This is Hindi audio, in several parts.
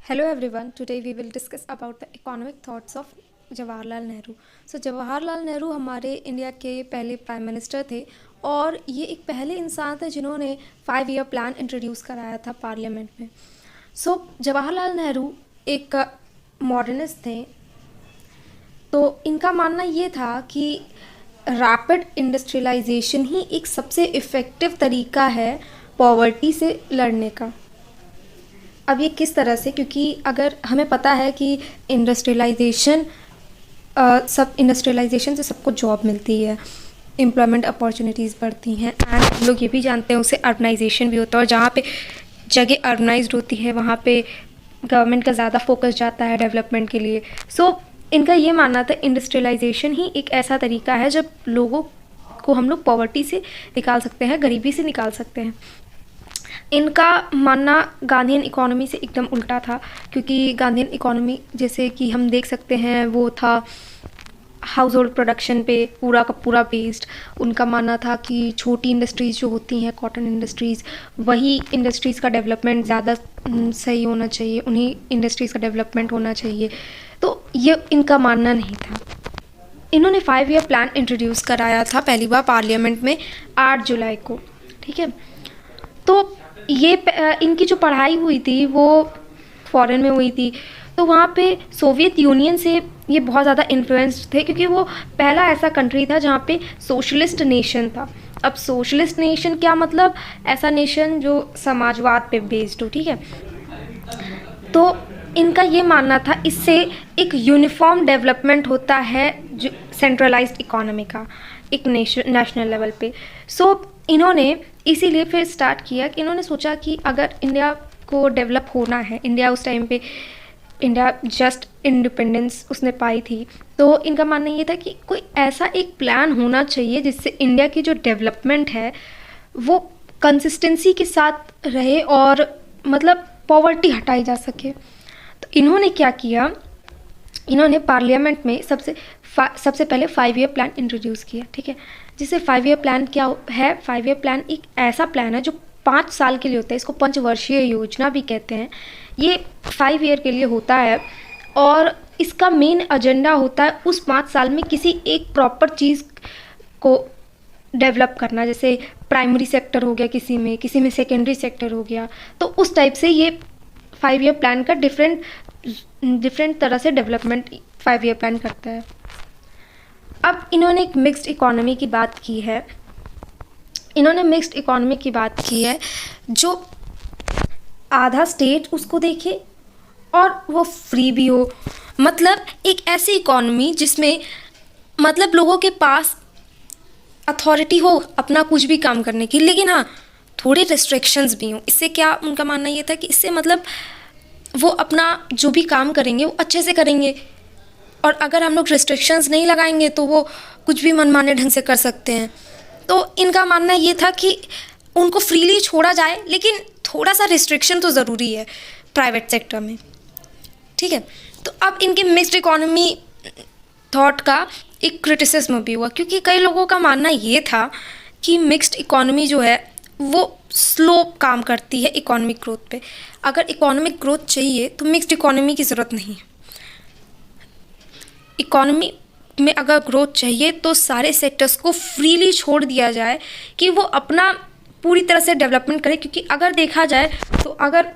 Hello everyone, today we will discuss about the economic thoughts of Jawaharlal Nehru. Jawaharlal Nehru हमारे इंडिया के पहले प्राइम मिनिस्टर थे और ये एक पहले इंसान थे जिन्होंने 5 ईयर प्लान इंट्रोड्यूस कराया था पार्लियामेंट में। जवाहरलाल नेहरू एक मॉडर्निस्ट थे, तो इनका मानना ये था कि रैपिड इंडस्ट्रियलाइजेशन ही एक सबसे इफ़ेक्टिव तरीका है पॉवर्टी से लड़ने का। अब ये किस तरह से, क्योंकि अगर हमें पता है कि इंडस्ट्रियलाइजेशन से सबको जॉब मिलती है, एम्प्लॉयमेंट अपॉर्चुनिटीज़ बढ़ती हैं एंड हम लोग ये भी जानते हैं उससे अर्बनाइजेशन भी होता है और जहाँ पे जगह अर्बनाइज्ड होती है वहाँ पे गवर्नमेंट का ज़्यादा फोकस जाता है डेवलपमेंट के लिए। इनका ये मानना था इंडस्ट्रियलाइजेशन ही एक ऐसा तरीका है जब लोगों को हम लोग पॉवर्टी से निकाल सकते हैं, गरीबी से निकाल सकते हैं। इनका मानना गांधीयन इकोनॉमी से एकदम उल्टा था, क्योंकि गांधीयन इकोनॉमी जैसे कि हम देख सकते हैं वो था हाउस होल्ड प्रोडक्शन पे पूरा का पूरा बेस्ड। उनका मानना था कि छोटी इंडस्ट्रीज़ जो होती हैं, कॉटन इंडस्ट्रीज़, वही इंडस्ट्रीज़ का डेवलपमेंट ज़्यादा सही होना चाहिए, उन्हीं इंडस्ट्रीज़ का डेवलपमेंट होना चाहिए। तो ये इनका मानना नहीं था। इन्होंने 5 ईयर प्लान इंट्रोड्यूस कराया था पहली बार पार्लियामेंट में 8 जुलाई को, ठीक है। तो ये इनकी जो पढ़ाई हुई थी वो फॉरेन में हुई थी, तो वहाँ पे सोवियत यूनियन से ये बहुत ज़्यादा इन्फ्लुएंस्ड थे, क्योंकि वो पहला ऐसा कंट्री था जहाँ पे सोशलिस्ट नेशन था। अब सोशलिस्ट नेशन क्या मतलब? ऐसा नेशन जो समाजवाद पे बेस्ड हो, ठीक है। तो इनका ये मानना था इससे एक यूनिफॉर्म डेवलपमेंट होता है जो सेंट्रलाइज्ड इकोनॉमी का एक नेशनल लेवल पे। इन्होंने इसीलिए फिर स्टार्ट किया कि इन्होंने सोचा कि अगर इंडिया को डेवलप होना है, इंडिया उस टाइम पे इंडिया जस्ट इंडिपेंडेंस उसने पाई थी, तो इनका मानना ये था कि कोई ऐसा एक प्लान होना चाहिए जिससे इंडिया की जो डेवलपमेंट है वो कंसिस्टेंसी के साथ रहे और मतलब पॉवर्टी हटाई जा सके। तो इन्होंने क्या किया, इन्होंने पार्लियामेंट में सबसे पहले 5 ईयर प्लान इंट्रोड्यूस किया, ठीक है। जिसे 5 ईयर प्लान क्या है? 5 ईयर प्लान एक ऐसा प्लान है जो 5 साल के लिए होता है, इसको पंचवर्षीय योजना भी कहते हैं। ये 5 ईयर के लिए होता है और इसका मेन एजेंडा होता है उस 5 साल में किसी एक प्रॉपर चीज़ को डेवलप करना। जैसे प्राइमरी सेक्टर हो गया किसी में सेकेंडरी सेक्टर हो गया, तो उस टाइप से ये 5 ईयर प्लान का डिफरेंट तरह से डेवलपमेंट 5 ईयर प्लान करता है। अब इन्होंने एक मिक्स्ड इकोनॉमी की बात की है। जो आधा स्टेट उसको देखे और वो फ्री भी हो, मतलब एक ऐसी इकोनॉमी जिसमें मतलब लोगों के पास अथॉरिटी हो अपना कुछ भी काम करने की, लेकिन हाँ थोड़े रिस्ट्रिक्शंस भी हों। इससे क्या उनका मानना ये था कि इससे मतलब वो अपना जो भी काम करेंगे वो अच्छे से करेंगे, और अगर हम लोग रिस्ट्रिक्शंस नहीं लगाएंगे तो वो कुछ भी मनमाने ढंग से कर सकते हैं। तो इनका मानना ये था कि उनको फ्रीली छोड़ा जाए, लेकिन थोड़ा सा रिस्ट्रिक्शन तो ज़रूरी है प्राइवेट सेक्टर में, ठीक है। तो अब इनके मिक्स्ड इकोनॉमी थॉट का एक क्रिटिसिज्म भी हुआ, क्योंकि कई लोगों का मानना ये था कि मिक्स्ड इकोनॉमी जो है वो स्लो काम करती है इकोनॉमिक ग्रोथ पे। अगर इकोनॉमिक ग्रोथ चाहिए तो मिक्स्ड इकोनॉमी की ज़रूरत नहीं है। इकोनॉमी में अगर ग्रोथ चाहिए तो सारे सेक्टर्स को फ्रीली छोड़ दिया जाए कि वो अपना पूरी तरह से डेवलपमेंट करें, क्योंकि अगर देखा जाए तो अगर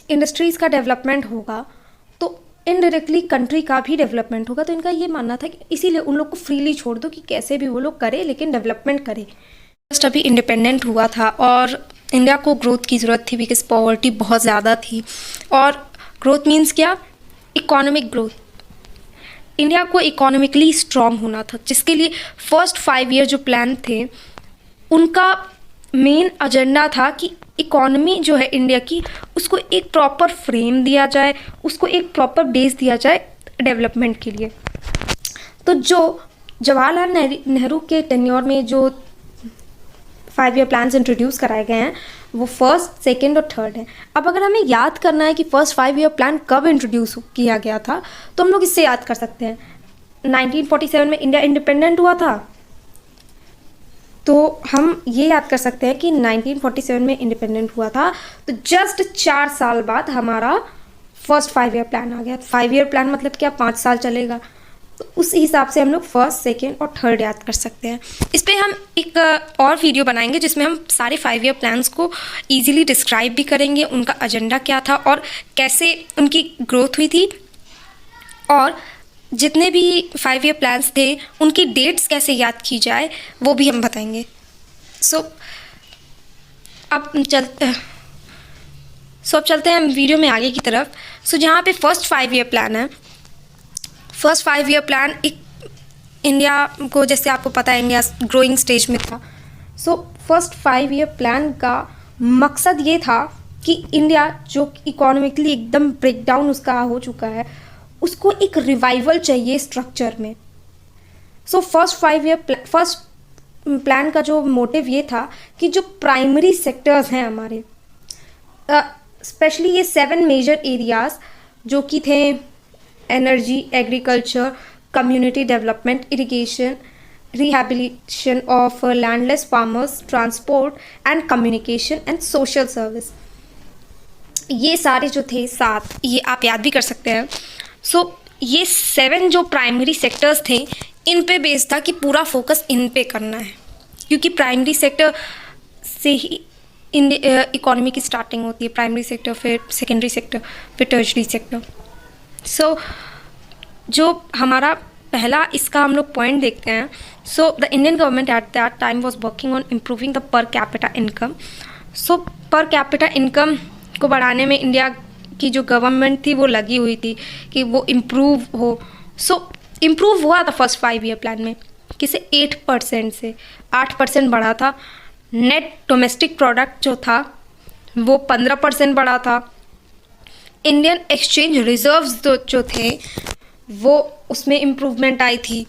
इंडस्ट्रीज़ का डेवलपमेंट होगा तो इनडायरेक्टली कंट्री का भी डेवलपमेंट होगा। तो इनका ये मानना था कि इसीलिए उन लोग को फ्रीली छोड़ दो कि कैसे भी वो लोग करें, लेकिन डेवलपमेंट करें। जस्ट अभी इंडिपेंडेंट हुआ था और इंडिया को ग्रोथ की ज़रूरत थी बिकॉज पॉवर्टी बहुत ज़्यादा थी। और ग्रोथ मीन्स क्या? Economic growth. इंडिया को इकोनॉमिकली स्ट्रॉन्ग होना था, जिसके लिए फर्स्ट 5 ईयर जो प्लान थे उनका मेन एजेंडा था कि इकोनॉमी जो है इंडिया की उसको एक प्रॉपर फ्रेम दिया जाए, उसको एक प्रॉपर बेस दिया जाए डेवलपमेंट के लिए। तो जो जवाहरलाल नेहरू के टेन्योर में जो 5 ईयर प्लान्स इंट्रोड्यूस कराए गए हैं वो फर्स्ट, सेकेंड और थर्ड है। अब अगर हमें याद करना है कि फर्स्ट 5 ईयर प्लान कब इंट्रोड्यूस किया गया था, तो हम लोग इससे याद कर सकते हैं। 1947 में इंडिया इंडिपेंडेंट हुआ था, तो हम ये याद कर सकते हैं कि 1947 में इंडिपेंडेंट हुआ था, तो जस्ट 4 साल बाद हमारा फर्स्ट 5 ईयर प्लान आ गया। 5 ईयर प्लान मतलब क्या, 5 साल चलेगा, तो उस हिसाब से हम लोग फर्स्ट, सेकेंड और थर्ड याद कर सकते हैं। इस पर हम एक और वीडियो बनाएंगे जिसमें हम सारे 5 ईयर प्लान्स को ईजिली डिस्क्राइब भी करेंगे, उनका एजेंडा क्या था और कैसे उनकी ग्रोथ हुई थी, और जितने भी 5 ईयर प्लान्स थे उनकी डेट्स कैसे याद की जाए वो भी हम बताएंगे। अब चलते हैं हम वीडियो में आगे की तरफ। जहाँ पे फर्स्ट 5 ईयर प्लान है, फर्स्ट 5 ईयर प्लान एक इंडिया को, जैसे आपको पता है इंडिया ग्रोइंग स्टेज में था। फर्स्ट 5 ईयर प्लान का मकसद ये था कि इंडिया जो इकोनॉमिकली एकदम ब्रेकडाउन उसका हो चुका है, उसको एक रिवाइवल चाहिए स्ट्रक्चर में। फर्स्ट प्लान का जो मोटिव ये था कि जो प्राइमरी सेक्टर्स हैं हमारे, स्पेशली ये 7 मेजर एरियाज जो कि थे energy, agriculture, community development, irrigation, rehabilitation of landless farmers, transport and communication and social service, ये सारे जो थे 7, ये आप याद भी कर सकते हैं। ये 7 जो प्राइमरी सेक्टर्स थे इन पे बेस्ड था कि पूरा फोकस इन पे करना है, क्योंकि प्राइमरी सेक्टर से ही इकोनॉमी की स्टार्टिंग होती है। प्राइमरी सेक्टर, फिर सेकेंडरी सेक्टर, फिर टर्शरी सेक्टर। जो हमारा पहला इसका हम लोग पॉइंट देखते हैं। The Indian government at that time was working on improving the per capita income. Per capita income को बढ़ाने में इंडिया की जो गवर्नमेंट थी वो लगी हुई थी कि वो इम्प्रूव हो। इम्प्रूव हुआ था फर्स्ट 5 ईयर प्लान में, किसे 8% से 8% बढ़ा था। नेट डोमेस्टिक प्रोडक्ट जो था वो 15% बढ़ा था। इंडियन एक्सचेंज रिजर्व्स जो थे वो उसमें इम्प्रूवमेंट आई थी।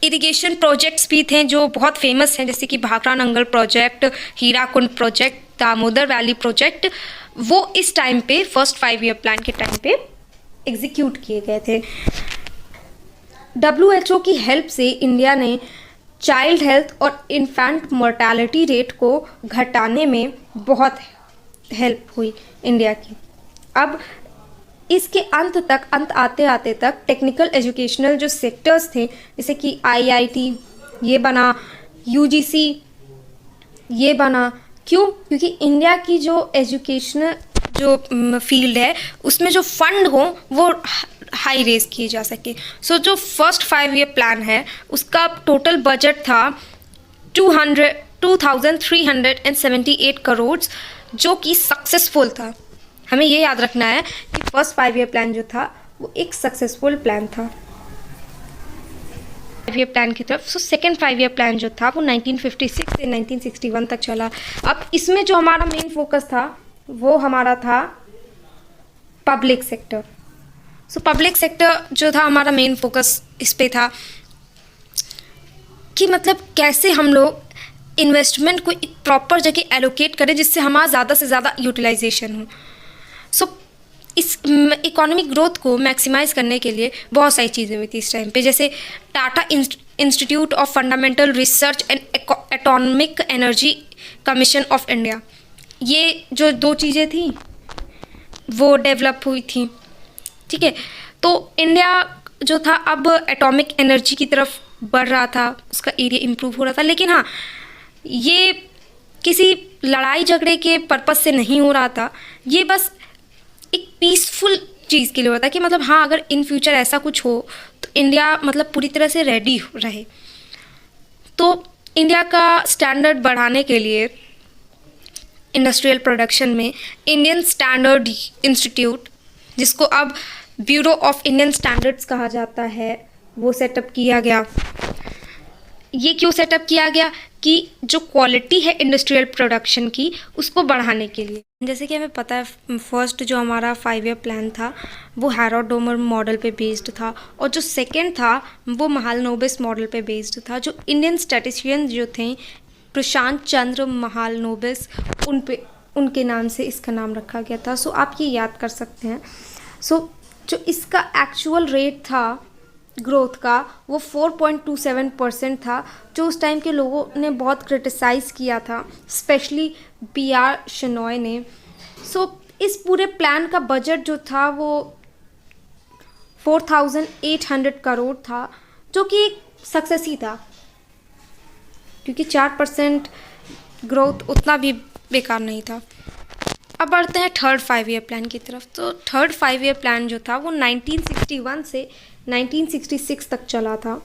इरिगेशन प्रोजेक्ट्स भी थे जो बहुत फेमस हैं, जैसे कि Bhakra Nangal project, Hirakud project, Damodar valley project, वो इस टाइम पे फर्स्ट 5 ईयर प्लान के टाइम पे एग्जीक्यूट किए गए थे। WHO की हेल्प से इंडिया ने चाइल्ड हेल्थ और इन्फेंट मोर्टेलिटी रेट को घटाने में बहुत हेल्प हुई इंडिया की। अब इसके अंत आते आते तक टेक्निकल एजुकेशनल जो सेक्टर्स थे, जैसे कि IIT ये बना, UGC ये बना। क्यों? क्योंकि इंडिया की जो एजुकेशनल जो फील्ड है उसमें जो फंड हो वो हाई रेज किए जा सके। जो फर्स्ट 5 ईयर प्लान है उसका टोटल बजट था 2378 करोड़, जो कि सक्सेसफुल था। हमें ये याद रखना है कि फर्स्ट 5 ईयर प्लान जो था वो एक सक्सेसफुल प्लान था 5 ईयर प्लान की तरफ। सेकेंड 5 ईयर प्लान जो था वो 1956 से 1961 तक चला। अब इसमें जो हमारा मेन फोकस था वो हमारा था पब्लिक सेक्टर। पब्लिक सेक्टर जो था हमारा मेन फोकस इस पे था कि मतलब कैसे हम लोग इन्वेस्टमेंट को एक प्रॉपर जगह एलोकेट करें जिससे हमारा ज़्यादा से ज़्यादा यूटिलाइजेशन हो। इस इकोनॉमिक ग्रोथ को मैक्सिमाइज करने के लिए बहुत सारी चीज़ें हुई थी इस टाइम पे, जैसे Tata institute of fundamental research and atomic energy commission of India, ये जो 2 चीज़ें थी वो डेवलप हुई थी। ठीक है, तो इंडिया जो था अब एटॉमिक एनर्जी की तरफ बढ़ रहा था, उसका एरिया इम्प्रूव हो रहा था। लेकिन हाँ, ये किसी लड़ाई झगड़े के पर्पस से नहीं हो रहा था, ये बस एक पीसफुल चीज़ के लिए होता है कि मतलब हाँ, अगर इन फ्यूचर ऐसा कुछ हो तो इंडिया मतलब पूरी तरह से रेडी रहे। तो इंडिया का स्टैंडर्ड बढ़ाने के लिए इंडस्ट्रियल प्रोडक्शन में इंडियन स्टैंडर्ड इंस्टीट्यूट, जिसको अब ब्यूरो ऑफ इंडियन स्टैंडर्ड्स कहा जाता है, वो सेटअप किया गया। ये क्यों सेटअप किया गया कि जो क्वालिटी है इंडस्ट्रियल प्रोडक्शन की उसको बढ़ाने के लिए। जैसे कि हमें पता है फर्स्ट जो हमारा 5 ईयर प्लान था वो हैरोडोमर मॉडल पे बेस्ड था, और जो सेकंड था वो महालनोबिस मॉडल पे बेस्ड था। जो इंडियन स्टैटिस्टिशियन जो थे प्रशांत चंद्र महालनोबिस, उनके नाम से इसका नाम रखा गया था। आप ये याद कर सकते हैं। जो इसका एक्चुअल रेट था ग्रोथ का वो 4.27% था, जो उस टाइम के लोगों ने बहुत क्रिटिसाइज़ किया था, स्पेशली PR शेनॉय ने। इस पूरे प्लान का बजट जो था वो 4,800 करोड़ था, जो कि एक सक्सेस ही था, क्योंकि 4% ग्रोथ उतना भी बेकार नहीं था। अब बढ़ते हैं थर्ड 5 ईयर प्लान की तरफ। तो थर्ड 5 ईयर प्लान जो था वो 1961 से 1966 तक चला था।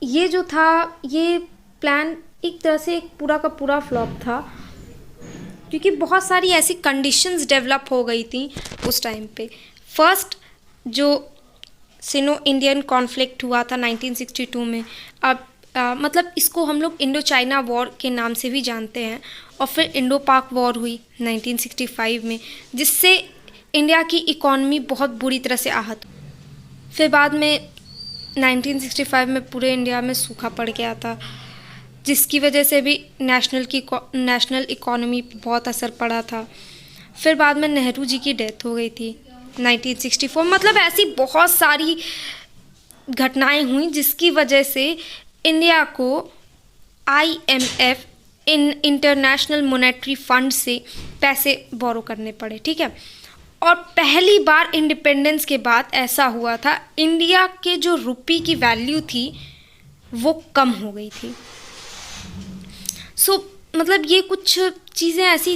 ये जो था, ये प्लान एक तरह से एक पूरा का पूरा फ्लॉप था, क्योंकि बहुत सारी ऐसी कंडीशंस डेवलप हो गई थी उस टाइम पे। फर्स्ट जो सिनो इंडियन कॉन्फ्लिक्ट हुआ था 1962 में, अब मतलब इसको हम लोग इंडो चाइना वॉर के नाम से भी जानते हैं, और फिर इंडो पाक वॉर हुई 1965 में, जिससे इंडिया की इकॉनमी बहुत बुरी तरह से आहत। फिर बाद में 1965 में पूरे इंडिया में सूखा पड़ गया था, जिसकी वजह से भी नेशनल इकॉनमी पर बहुत असर पड़ा था। फिर बाद में नेहरू जी की डेथ हो गई थी 1964। मतलब ऐसी बहुत सारी घटनाएं हुई जिसकी वजह से इंडिया को IMF इंटरनेशनल मॉनेटरी फंड से पैसे बोरो करने पड़े, ठीक है। और पहली बार इंडिपेंडेंस के बाद ऐसा हुआ था, इंडिया के जो रुपये की वैल्यू थी वो कम हो गई थी। मतलब ये कुछ चीज़ें ऐसी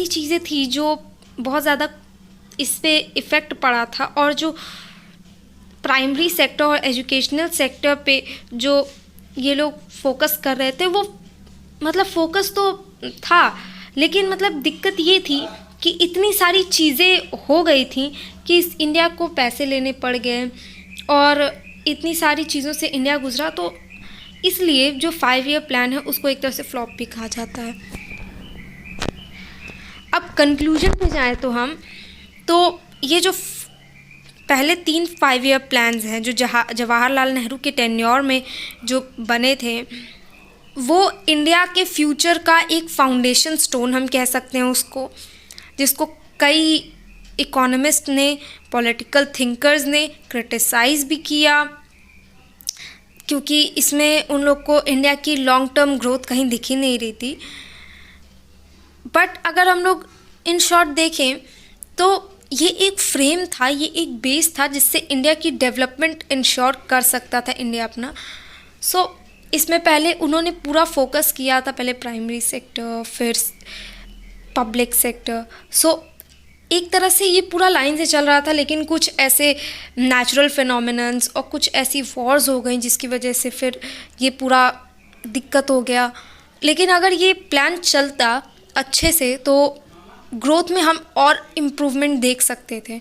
चीज़ें थी जो बहुत ज़्यादा इस पे इफ़ेक्ट पड़ा था, और जो प्राइमरी सेक्टर और एजुकेशनल सेक्टर पे जो ये लोग फोकस कर रहे थे, वो मतलब फोकस तो था, लेकिन मतलब दिक्कत ये थी कि इतनी सारी चीज़ें हो गई थी कि इस इंडिया को पैसे लेने पड़ गए, और इतनी सारी चीज़ों से इंडिया गुजरा। तो इसलिए जो 5 ईयर प्लान है उसको एक तरह से फ्लॉप भी कहा जाता है। अब कंक्लूजन पे जाएँ तो ये जो पहले 3 5 ईयर प्लान्स हैं जो जवाहरलाल नेहरू के टेन्योर में जो बने थे, वो इंडिया के फ्यूचर का एक फाउंडेशन स्टोन हम कह सकते हैं उसको, जिसको कई इकोनॉमिस्ट ने, पॉलिटिकल थिंकर्स ने क्रिटिसाइज़ भी किया, क्योंकि इसमें उन लोग को इंडिया की लॉन्ग टर्म ग्रोथ कहीं दिख ही नहीं रही थी। बट अगर हम लोग इन शॉर्ट देखें तो ये एक फ्रेम था, ये एक बेस था जिससे इंडिया की डेवलपमेंट इंश्योर कर सकता था इंडिया अपना। इसमें पहले उन्होंने पूरा फोकस किया था, पहले प्राइमरी सेक्टर, फिर पब्लिक सेक्टर। एक तरह से ये पूरा लाइन से चल रहा था, लेकिन कुछ ऐसे नेचुरल फिनोमिनन्स और कुछ ऐसी वॉर्स हो गई जिसकी वजह से फिर ये पूरा दिक्कत हो गया। लेकिन अगर ये प्लान चलता अच्छे से तो ग्रोथ में हम और इम्प्रूवमेंट देख सकते थे।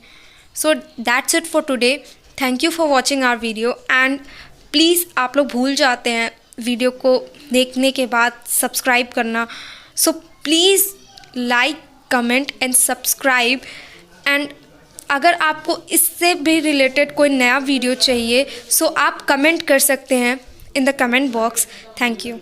That's it for today. Thank you for watching our video, and please आप लोग भूल जाते हैं वीडियो को देखने के बाद सब्सक्राइब करना। Please like, comment and subscribe. And अगर आपको इससे भी रिलेटेड कोई नया वीडियो चाहिए आप कमेंट कर सकते हैं in the comment box. Thank you.